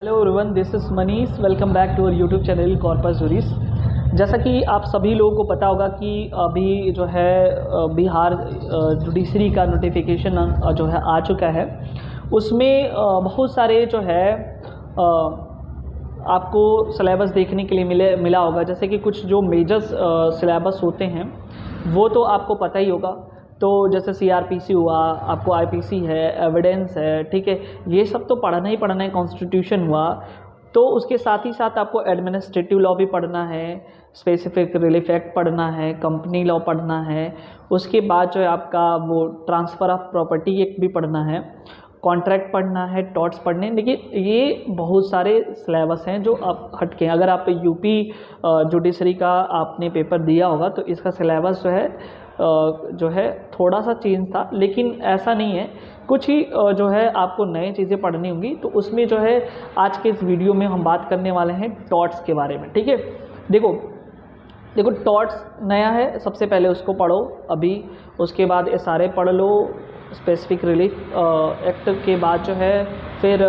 Hello everyone, this is Manish. Welcome back to our YouTube channel Corpus Juris. जैसा कि आप सभी लोगों को पता होगा कि अभी जो है बिहार जुडिशरी का नोटिफिकेशन जो है आ चुका है। उसमें बहुत सारे जो है आपको सिलेबस देखने के लिए मिला होगा। जैसे कि कुछ जो मेजर्स सिलेबस होते हैं वो तो आपको पता ही होगा। तो जैसे सीआरपीसी हुआ, आपको आईपीसी है, एविडेंस है, ठीक है, ये सब तो पढ़ना ही पढ़ना है। कॉन्स्टिट्यूशन हुआ, तो उसके साथ ही साथ आपको एडमिनिस्ट्रेटिव लॉ भी पढ़ना है, स्पेसिफिक रिलीफ एक्ट पढ़ना है, कंपनी लॉ पढ़ना है। उसके बाद जो है आपका वो ट्रांसफ़र ऑफ प्रॉपर्टी एक्ट भी पढ़ना है, कॉन्ट्रैक्ट पढ़ना है, टॉर्ट्स पढ़ने हैं। देखिए, ये बहुत सारे सिलेबस हैं जो आप हटके हैं। अगर आप यूपी जुडिशरी का आपने पेपर दिया होगा तो इसका सिलेबस जो है थोड़ा सा चेंज था, लेकिन ऐसा नहीं है। कुछ ही जो है आपको नई चीज़ें पढ़नी होंगी। तो उसमें जो है आज के इस वीडियो में हम बात करने वाले हैं टॉर्ट्स के बारे में। ठीक है, देखो टॉर्ट्स नया है, सबसे पहले उसको पढ़ो अभी। उसके बाद एसआरए पढ़ लो, स्पेसिफिक रिलीफ एक्ट के बाद जो है फिर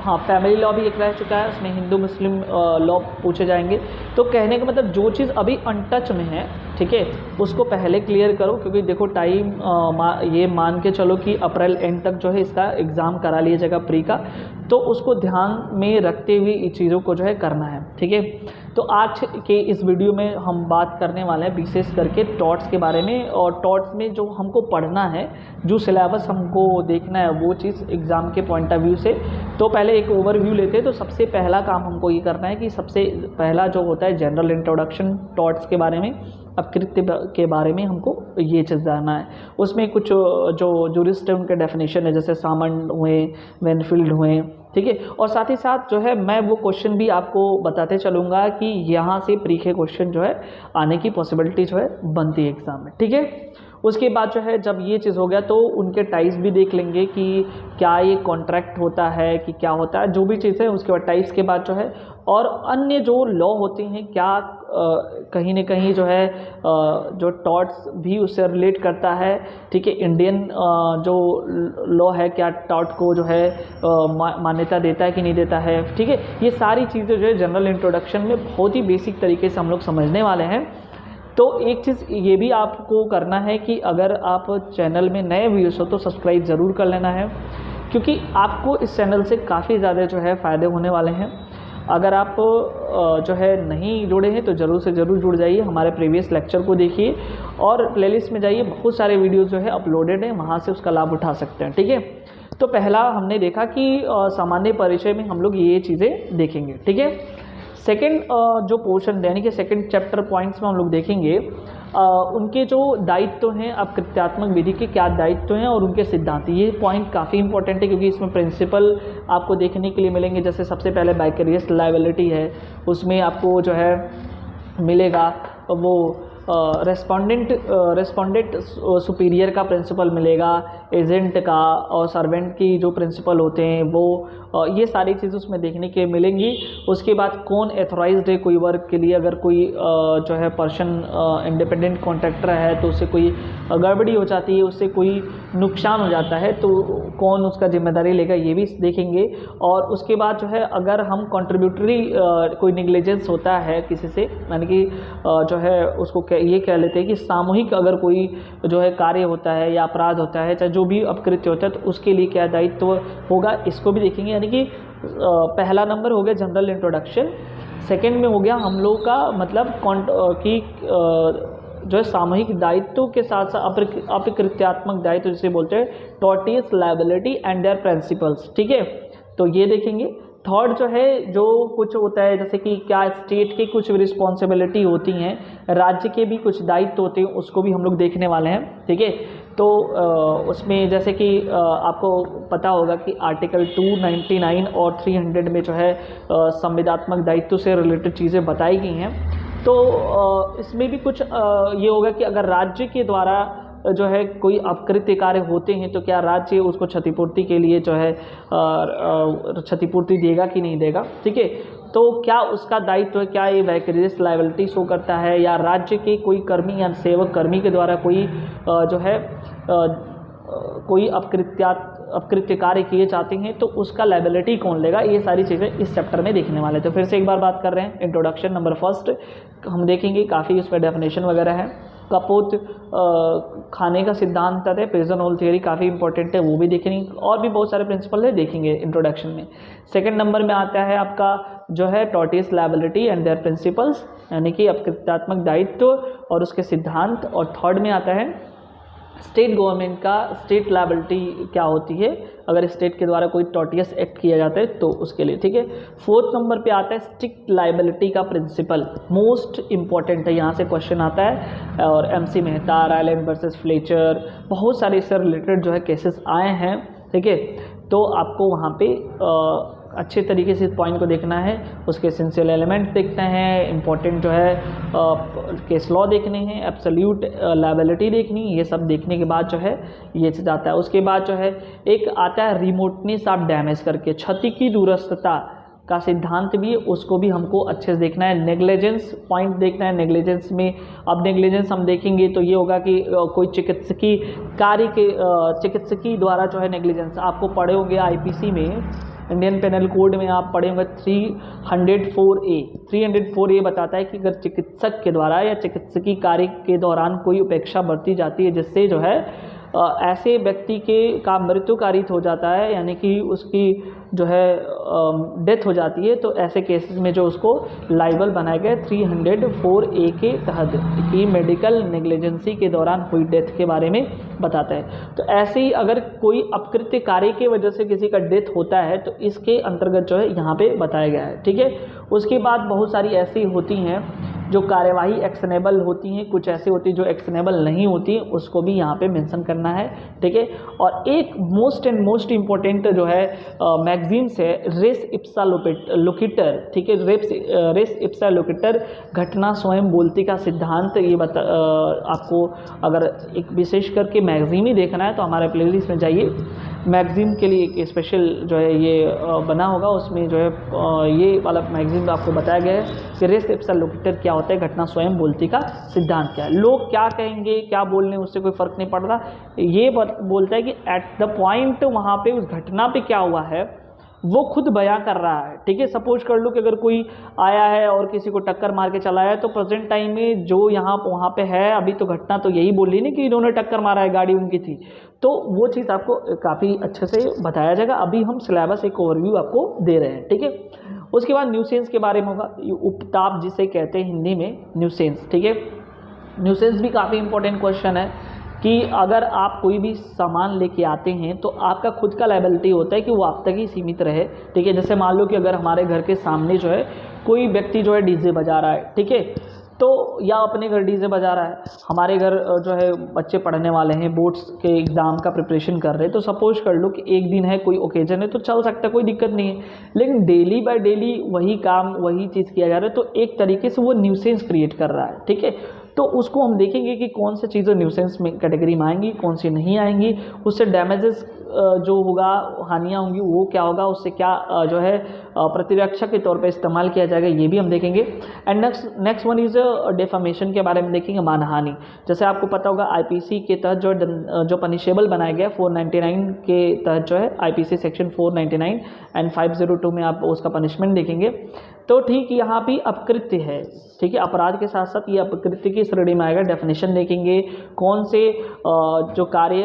हाँ, फैमिली लॉ भी एक रह चुका है, उसमें हिंदू मुस्लिम लॉ पूछे जाएंगे। तो कहने का मतलब जो चीज़ अभी अनटच में है, ठीक है, उसको पहले क्लियर करो। क्योंकि देखो टाइम ये मान के चलो कि अप्रैल एंड तक जो है इसका एग्ज़ाम करा लिया जाएगा प्री का। तो उसको ध्यान में रखते हुए इस चीज़ों को जो है करना है। ठीक है, तो आज के इस वीडियो में हम बात करने वाले हैं विशेष करके टॉर्ट्स के बारे में। और टॉर्ट्स में जो हमको पढ़ना है, जो सिलेबस हमको देखना है, वो चीज़ एग्ज़ाम के पॉइंट ऑफ व्यू से। तो पहले एक ओवरव्यू लेते हैं। तो सबसे पहला काम हमको ये करना है कि सबसे पहला जो होता है जनरल इंट्रोडक्शन टॉर्ट्स के बारे में, अपकृत्य के बारे में हमको ये चीज़ जानना है। उसमें कुछ जो जूरिस्ट है उनके डेफिनेशन है, जैसे सामंड हुए, वेनफील्ड हुए, ठीक है। और साथ ही साथ जो है मैं वो क्वेश्चन भी आपको बताते चलूँगा कि यहाँ से प्री के क्वेश्चन जो है आने की पॉसिबिलिटी जो है बनती है एग्ज़ाम में। ठीक है, उसके बाद जो है जब ये चीज़ हो गया तो उनके टाइप्स भी देख लेंगे कि क्या ये कॉन्ट्रैक्ट होता है कि क्या होता है, जो भी चीज़ है। उसके बाद टाइप्स के बाद जो है और अन्य जो लॉ होते हैं, क्या कहीं ना कहीं जो है जो टॉर्ट्स भी उससे रिलेट करता है। ठीक है, इंडियन जो लॉ है, क्या टॉर्ट को जो है मान्यता देता है कि नहीं देता है। ठीक है, ये सारी चीज़ें जो है जनरल इंट्रोडक्शन में बहुत ही बेसिक तरीके से हम लोग समझने वाले हैं। तो एक चीज़ ये भी आपको करना है कि अगर आप चैनल में नए व्यूअर्स हो तो सब्सक्राइब ज़रूर कर लेना है, क्योंकि आपको इस चैनल से काफ़ी ज़्यादा जो है फ़ायदे होने वाले हैं। अगर आप जो है नहीं जुड़े हैं तो ज़रूर से ज़रूर जुड़ जाइए, हमारे प्रीवियस लेक्चर को देखिए और प्लेलिस्ट में जाइए, बहुत सारे वीडियोज़ जो है अपलोडेड हैं, वहाँ से उसका लाभ उठा सकते हैं। ठीक है, तो पहला हमने देखा कि सामान्य परिचय में हम लोग ये चीज़ें देखेंगे। ठीक है, सेकेंड जो पोर्शन यानी कि सेकेंड चैप्टर पॉइंट्स में हम लोग देखेंगे उनके जो दायित्व हैं, अपकृत्यात्मक विधि के क्या दायित्व हैं और उनके सिद्धांत। ये पॉइंट काफ़ी इंपॉर्टेंट है क्योंकि इसमें प्रिंसिपल आपको देखने के लिए मिलेंगे। जैसे सबसे पहले वाइकेरियस लायबिलिटी है, उसमें आपको जो है मिलेगा वो रेस्पोंडेंट सुपीरियर का प्रिंसिपल मिलेगा, एजेंट का और सर्वेंट की जो प्रिंसिपल होते हैं वो ये सारी चीज़ें उसमें देखने के मिलेंगी। उसके बाद कौन एथोराइज्ड है कोई वर्क के लिए। अगर कोई जो है पर्सन इंडिपेंडेंट कॉन्ट्रैक्टर है तो उससे कोई गड़बड़ी हो जाती है, उससे कोई नुकसान हो जाता है तो कौन उसका जिम्मेदारी लेगा, ये भी देखेंगे। और उसके बाद जो है अगर हम कंट्रीब्यूटरी कोई निग्लिजेंस होता है किसी से, यानी कि जो है उसको ये कह लेते हैं कि सामूहिक अगर कोई जो है कार्य होता है या अपराध होता है, चाहे जो भी अपकृत्य होता है, तो उसके लिए क्या दायित्व होगा, इसको भी देखेंगे। यानी कि पहला नंबर हो गया जनरल इंट्रोडक्शन। सेकंड में हो गया हम लोग का मतलब कि जो है सामूहिक दायित्व के साथ साथ अपकृत्यात्मक दायित्व जिसे बोलते हैं, tortious liability and their principles. ठीक है, तो ये देखेंगे। थर्ड जो है जो कुछ होता है, जैसे कि क्या स्टेट की कुछ रिस्पॉन्सिबिलिटी होती हैं, राज्य के भी कुछ दायित्व होते हैं, उसको भी हम लोग देखने वाले हैं। ठीक है, तो उसमें जैसे कि आपको पता होगा कि आर्टिकल 299 और 300 में जो है संविदात्मक दायित्व से रिलेटेड चीज़ें बताई गई हैं। तो इसमें भी कुछ ये होगा कि अगर राज्य के द्वारा जो है कोई अपकृत्य कार्य होते हैं तो क्या राज्य उसको क्षतिपूर्ति के लिए जो है क्षतिपूर्ति देगा कि नहीं देगा। ठीक है, तो क्या उसका दायित्व है, क्या ये वैकेरियस लायबिलिटी शो करता है, या राज्य के कोई कर्मी या सेवक कर्मी के द्वारा कोई जो है कोई अपकृत्य कार्य किए जाते हैं तो उसका लायबिलिटी कौन लेगा, ये सारी चीज़ें इस चैप्टर में देखने वाले। तो फिर से एक बार बात कर रहे हैं, इंट्रोडक्शन नंबर फर्स्ट हम देखेंगे, काफ़ी उस पर डेफिनेशन वगैरह है। कपोत खाने का सिद्धांत है, पिजन होल थियरी काफ़ी इंपॉर्टेंट है, वो भी देखेंगे, और भी बहुत सारे प्रिंसिपल है देखेंगे इंट्रोडक्शन में। सेकंड नंबर में आता है आपका जो है tortious liability and their principles, यानी कि अपकृत्यात्मक दायित्व और उसके सिद्धांत। और थर्ड में आता है स्टेट गवर्नमेंट का स्टेट लायबिलिटी क्या होती है अगर स्टेट के द्वारा कोई टॉर्टियस एक्ट किया जाता है तो उसके लिए, ठीक है। फोर्थ नंबर पे आता है स्ट्रिक्ट लायबिलिटी का प्रिंसिपल, मोस्ट इंपॉर्टेंट है, यहाँ से क्वेश्चन आता है। और MC Mehta, Ryland versus Fletcher, बहुत सारे इससे रिलेटेड जो है केसेस आए हैं, ठीक है। तो आपको वहाँ पे अच्छे तरीके से इस पॉइंट को देखना है, उसके एसेंशियल एलिमेंट्स देखना है, इंपॉर्टेंट जो है केस लॉ देखने हैं, एब्सोल्यूट लायबिलिटी देखनी, ये सब देखने के बाद जो है ये चीज़ आता है। उसके बाद जो है एक आता है रिमोटनेस ऑफ डैमेज करके, क्षति की दूरस्थता का सिद्धांत भी, उसको भी हमको अच्छे से देखना है। नेग्लिजेंस पॉइंट देखना है, नेग्लिजेंस में अब नेग्लिजेंस हम देखेंगे तो ये होगा कि कोई चिकित्सकीय कार्य के चिकित्सकीय द्वारा जो है नेग्लिजेंस, आपको पढ़े होंगे IPC में, इंडियन पेनल कोड में आप पढ़े होंगे 304A बताता है कि अगर चिकित्सक के द्वारा या चिकित्सकीय कार्य के दौरान कोई उपेक्षा बरती जाती है जिससे जो है ऐसे व्यक्ति के का मृत्यु कारित हो जाता है, यानी कि उसकी जो है डेथ हो जाती है, तो ऐसे केसेस में जो उसको लाइबल बनाया गया 304A के तहत कि मेडिकल नेग्लिजेंसी के दौरान हुई डेथ के बारे में बताता है। तो ऐसे ही अगर कोई अपकृत्य कार्य की वजह से किसी का डेथ होता है तो इसके अंतर्गत जो है यहाँ पे बताया गया है, ठीक है। उसके बाद बहुत सारी ऐसी होती हैं जो कार्यवाही एक्शनेबल होती हैं, कुछ ऐसी होती हैं जो एक्शनेबल नहीं होती, उसको भी यहाँ पे मेंशन करना है, ठीक है। और एक मोस्ट इम्पोर्टेंट जो है मैगजीन्स है रेस इप्सा लोकेटर, ठीक है। रेस इप्सा लोकेटर, घटना स्वयं बोलती का सिद्धांत, ये आपको अगर एक विशेष करके मैगजीन ही देखना है तो हमारे प्लेलिस्ट में जाइए, मैगजीन के लिए एक स्पेशल जो है ये बना होगा, उसमें जो है ये वाला मैगजीन में आपको बताया गया है कि रेस इप्सा लोकेटर क्या होता है, घटना स्वयं बोलती का सिद्धांत क्या है। लोग क्या कहेंगे, क्या बोलने, उससे कोई फर्क नहीं पड़ रहा, ये बोलता है कि एट द पॉइंट वहाँ पे उस घटना पे क्या हुआ है वो खुद बयां कर रहा है, ठीक है। सपोज कर लो कि अगर कोई आया है और किसी को टक्कर मार के चला है तो प्रेजेंट टाइम में जो यहाँ वहाँ पे है अभी तो घटना तो यही बोल रही नहीं कि इन्होंने टक्कर मारा है, गाड़ी उनकी थी, तो वो चीज़ आपको काफ़ी अच्छे से बताया जाएगा। अभी हम सिलेबस एक ओवरव्यू आपको दे रहे हैं, ठीक है। उसके बाद न्यूसेंस के बारे में होगा, उपताप जिसे कहते हैं हिंदी में न्यूसेंस, ठीक है। न्यूसेंस भी काफ़ी इंपॉर्टेंट क्वेश्चन है कि अगर आप कोई भी सामान लेके आते हैं तो आपका खुद का लायबिलिटी होता है कि वो आप तक ही सीमित रहे, ठीक है। जैसे मान लो कि अगर हमारे घर के सामने जो है कोई व्यक्ति जो है डीजे बजा रहा है, ठीक है, तो या अपने घर डीजे बजा रहा है, हमारे घर जो है बच्चे पढ़ने वाले हैं, बोर्ड्स के एग्ज़ाम का प्रिपरेशन कर रहे हैं, तो सपोज कर लो कि एक दिन है, कोई ओकेजन है तो चल सकता है, कोई दिक्कत नहीं है। लेकिन डेली बाय डेली वही काम वही चीज़ किया जा रहा है तो एक तरीके से वो न्यूसेंस क्रिएट कर रहा है, ठीक है। तो उसको हम देखेंगे कि कौन सी चीज़ें न्यूसेंस में कैटेगरी में आएंगी, कौन सी नहीं आएंगी, उससे डैमेजेस जो होगा, हानियाँ होंगी, वो क्या होगा, उससे क्या जो है प्रतिरक्षा के तौर पे इस्तेमाल किया जाएगा, ये भी हम देखेंगे। And next one is defamation के बारे में देखेंगे, मानहानि। जैसे आपको पता होगा IPC के तहत जो पनिशेबल बनाया गया 499 के तहत जो है IPC सेक्शन 499 एंड 502 में आप उसका पनिशमेंट देखेंगे। तो ठीक यहाँ भी अपकृत्य है, ठीक है, अपराध के साथ साथ ये अपकृत्य की श्रेणी में आएगा। डेफिनेशन देखेंगे, कौन से जो कार्य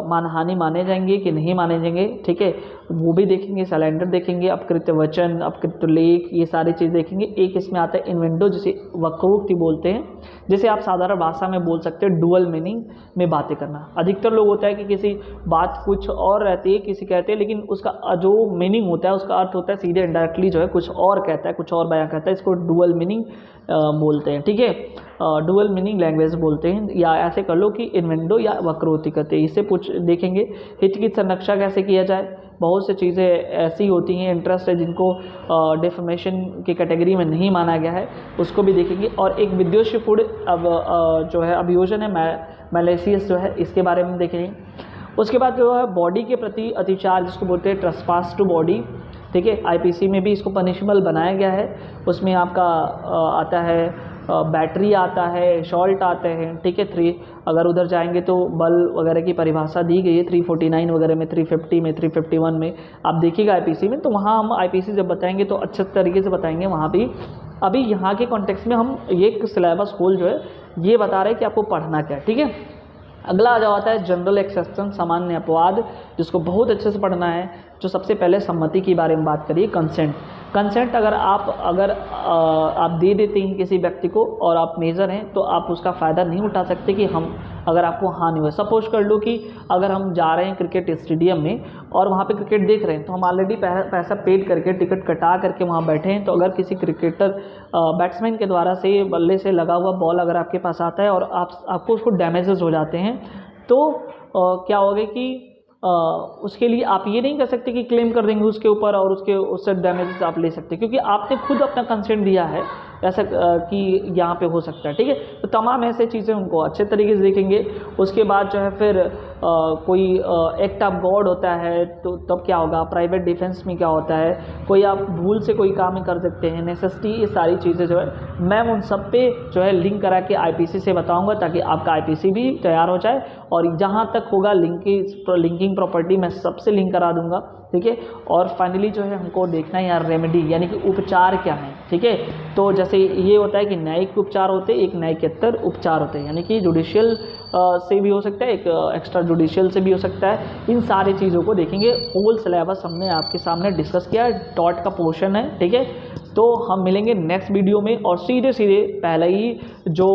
मानहानि माने जाएंगे कि नहीं माने जाएंगे, ठीक है, वो भी देखेंगे। सिलेंडर देखेंगे, अपकृत्य वचन, अपकृत्य लेख, ये सारी चीज़ देखेंगे। एक इसमें आता है इन्वेंडो, जिसे वक्रोक्ति बोलते हैं, जिसे आप साधारण भाषा में बोल सकते हैं डुअल मीनिंग में बातें करना। अधिकतर लोग होता है कि किसी बात कुछ और रहती है, किसी कहते हैं, लेकिन उसका जो मीनिंग होता है, उसका अर्थ होता है सीधे इनडायरेक्टली जो है कुछ और कहता है, कुछ और बयां करता है, इसको डुअल मीनिंग बोलते हैं, ठीक है। डुअल मीनिंग लैंग्वेज बोलते हैं, या ऐसे कर लो कि इन्वेंडो या वक्रोक्ति करते हैं। इससे कुछ देखेंगे हित की संरक्षा कैसे किया जाए। बहुत सी चीज़ें ऐसी होती हैं, इंटरेस्ट है, जिनको डेफमेशन की कैटेगरी में नहीं माना गया है, उसको भी देखेंगे। और एक विद्वेषपूर्ण जो है अभियोजन है, मैलेसियस जो है, इसके बारे में देखेंगे। उसके बाद जो है बॉडी के प्रति अतिचार, जिसको बोलते हैं ट्रेसपास टू बॉडी, ठीक है। IPC में भी इसको पनिशेबल बनाया गया है। उसमें आपका आता है बैटरी आता है, शॉल्ट आते हैं, ठीक है। 3 अगर उधर जाएंगे तो बल्ब वगैरह की परिभाषा दी गई है 349 वगैरह में, 350 में, 351 में आप देखिएगा आईपीसी में। तो वहाँ हम आईपीसी जब बताएंगे तो अच्छे तरीके से बताएंगे वहाँ भी। अभी यहाँ के कॉन्टेक्स्ट में हम ये सिलेबस होल जो है ये बता रहे हैं कि आपको पढ़ना क्या है, ठीक है। अगला आ जाता है जनरल एक्सेप्शन, सामान्य अपवाद, जिसको बहुत अच्छे से पढ़ना है। जो सबसे पहले सम्मति के बारे में बात करिए, कंसेंट। कंसेंट अगर आप दे देते हैं किसी व्यक्ति को और आप मेजर हैं तो आप उसका फ़ायदा नहीं उठा सकते कि हम अगर आपको हानि हुआ। सपोज कर लो कि अगर हम जा रहे हैं क्रिकेट स्टेडियम में और वहाँ पे क्रिकेट देख रहे हैं तो हम ऑलरेडी पैसा पेड करके टिकट कटा करके वहाँ बैठे हैं, तो अगर किसी क्रिकेटर बैट्समैन के द्वारा से बल्ले से लगा हुआ बॉल अगर आपके पास आता है और आपको उसको डैमेजेस हो जाते हैं तो क्या होगा कि उसके लिए आप ये नहीं कर सकते कि क्लेम कर देंगे उसके ऊपर और उससे डैमेजेस आप ले सकते, क्योंकि आपने खुद अपना कंसेंट दिया है ऐसा कि यहाँ पे हो सकता है, ठीक है। तो तमाम ऐसे चीज़ें उनको अच्छे तरीके से देखेंगे। उसके बाद जो है फिर कोई एक्ट ऑफ गॉड होता है तो तब क्या होगा, प्राइवेट डिफेंस में क्या होता है, कोई आप भूल से कोई काम कर सकते हैं, नेसेसिटी, ये सारी चीज़ें जो है मैं उन सब पे जो है लिंक करा के आईपीसी से बताऊंगा ताकि आपका आईपीसी भी तैयार हो जाए। और जहाँ तक होगा लिंकिंग प्रॉपर्टी मैं सबसे लिंक करा दूंगा, ठीक है। और फाइनली जो है हमको देखना है यार रेमेडी यानी कि उपचार क्या है, ठीक है। तो जैसे ये होता है कि न्यायिक उपचार होते हैं, एक न्यायिकेतर उपचार होते हैं, यानी कि जुडिशियल से भी हो सकता है, एक एक्स्ट्रा जुडिशियल से भी हो सकता है। इन सारी चीज़ों को देखेंगे। होल सिलेबस हमने आपके सामने डिस्कस किया, डॉट का पोर्शन है, ठीक है। तो हम मिलेंगे नेक्स्ट वीडियो में और सीधे पहले ही जो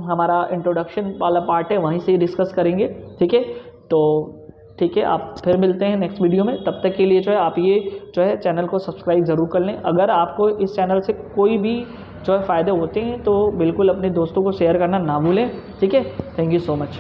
हमारा इंट्रोडक्शन वाला पार्ट है वहीं से डिस्कस करेंगे, ठीक है। तो ठीक है, आप फिर मिलते हैं नेक्स्ट वीडियो में। तब तक के लिए जो है आप ये जो है चैनल को सब्सक्राइब ज़रूर कर लें। अगर आपको इस चैनल से कोई भी जो है फ़ायदे होते हैं तो बिल्कुल अपने दोस्तों को शेयर करना ना भूलें, ठीक है। Thank you so much.